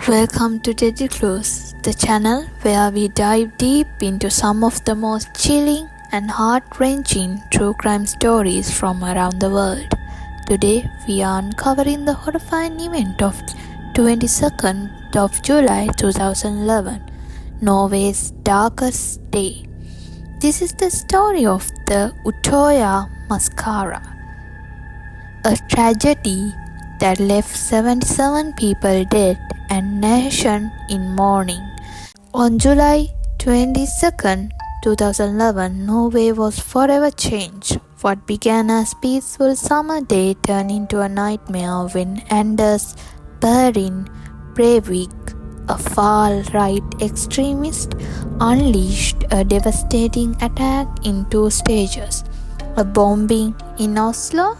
Welcome to Deadly Clues, the channel where we dive deep into some of the most chilling and heart-wrenching true crime stories from around the world. Today, we are uncovering the horrifying event of 22nd of July 2011, Norway's darkest day. This is the story of the Utøya Massacre, a tragedy that left 77 people dead and nation in mourning. On July 22, 2011, Norway was forever changed. What began as peaceful summer day turned into a nightmare when Anders Behring Breivik, a far-right extremist, unleashed a devastating attack in two stages: a bombing in Oslo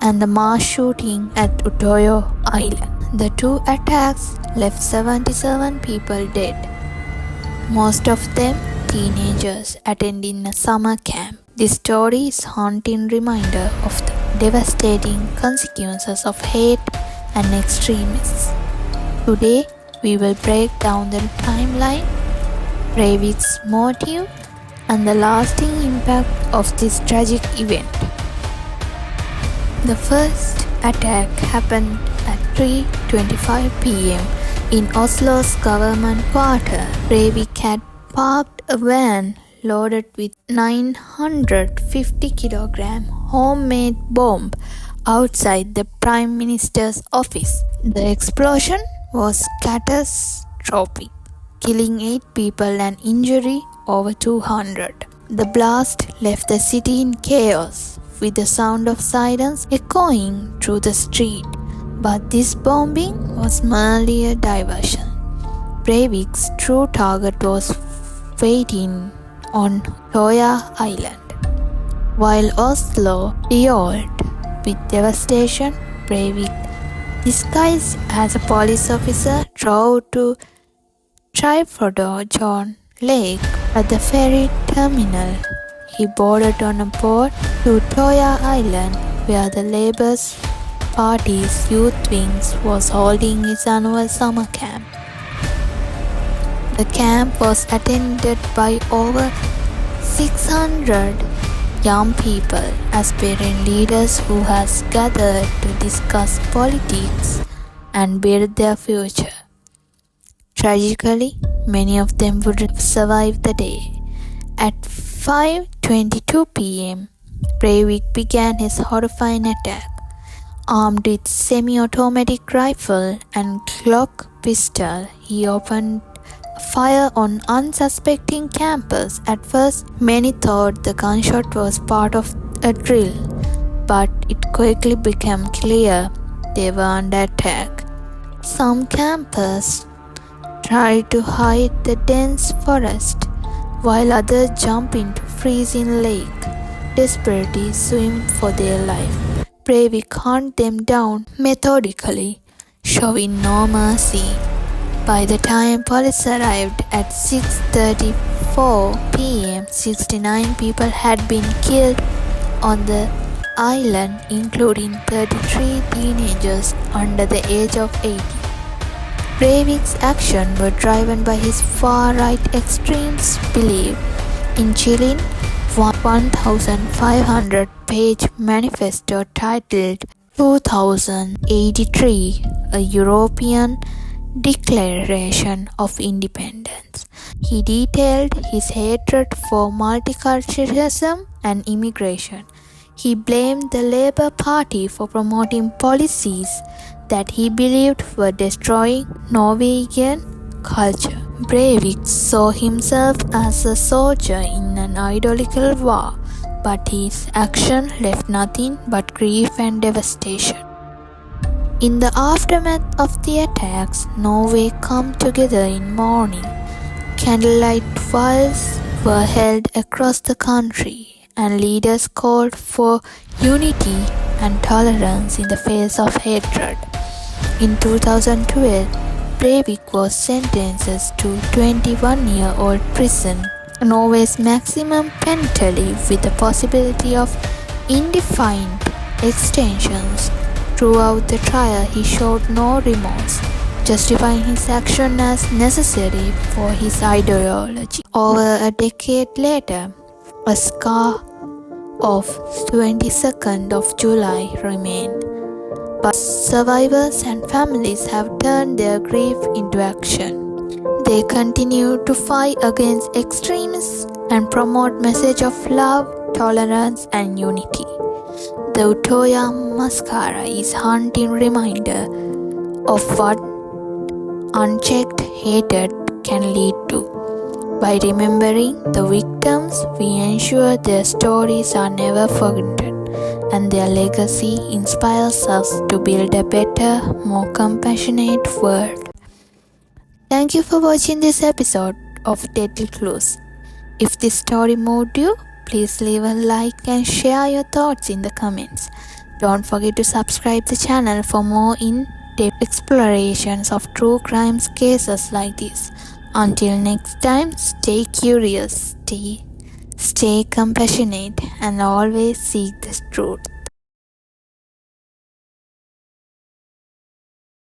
and the mass shooting at Utøya Island. The two attacks left 77 people dead, most of them teenagers attending a summer camp. This story is a haunting reminder of the devastating consequences of hate and extremists. Today, we will break down the timeline, Breivik's motive, and the lasting impact of this tragic event. The first attack happened at 3:25 p.m. in Oslo's government quarter. Breivik had parked a van loaded with 950 kilogram homemade bomb outside the Prime Minister's office. The explosion was catastrophic, killing 8 people and injuring over 200. The blast left the city in chaos, with the sound of sirens echoing through the street. But this bombing was merely a diversion. Breivik's true target was waiting on Utøya Island. While Oslo reeled with devastation, Breivik, disguised as a police officer, drove to John Lake at the ferry terminal. He boarded on a boat to Utøya Island, where the Labour Party's youth wings was holding its annual summer camp. The camp was attended by over 600 young people, aspiring leaders who had gathered to discuss politics and build their future. Tragically, many of them would survive the day. At 5:22 p.m., Breivik began his horrifying attack. Armed with semi-automatic rifle and Glock pistol, he opened fire on unsuspecting campers. At first, many thought the gunshot was part of a drill, but it quickly became clear they were under attack. Some campers tried to hide the dense forest, while others jumped into freezing lake, desperately swimming for their life. Breivik hunted them down methodically, showing no mercy. By the time police arrived at 6:34 p.m., 69 people had been killed on the island, including 33 teenagers under the age of 80. Breivik's actions were driven by his far-right extremist belief in chilling 1,500-page manifesto titled 2083, a European Declaration of Independence. He detailed his hatred for multiculturalism and immigration. He blamed the Labour Party for promoting policies that he believed were destroying Norwegian culture. Breivik saw himself as a soldier in an ideological war, but his action left nothing but grief and devastation. In the aftermath of the attacks, Norway came together in mourning. Candlelight fires were held across the country, and leaders called for unity and tolerance in the face of hatred. In 2012, Breivik was sentenced to 21-year-old prison, Norway's maximum penalty, with the possibility of indefinite extensions. Throughout the trial, he showed no remorse. justifying his action as necessary for his ideology. Over a decade later, a scar of 22nd of July remained, but survivors and families have turned their grief into action. They continue to fight against extremists and promote message of love, tolerance and unity. The Utøya Massacre is a haunting reminder of what unchecked hatred can lead to. By remembering the victims, we ensure their stories are never forgotten and their legacy inspires us to build a better, more compassionate world. Thank you for watching this episode of Deadly Clues. If this story moved you, please leave a like and share your thoughts in the comments. Don't forget to subscribe the channel for more in-depth explorations of true crimes cases like this. Until next time, stay curious, stay compassionate, and always seek the truth.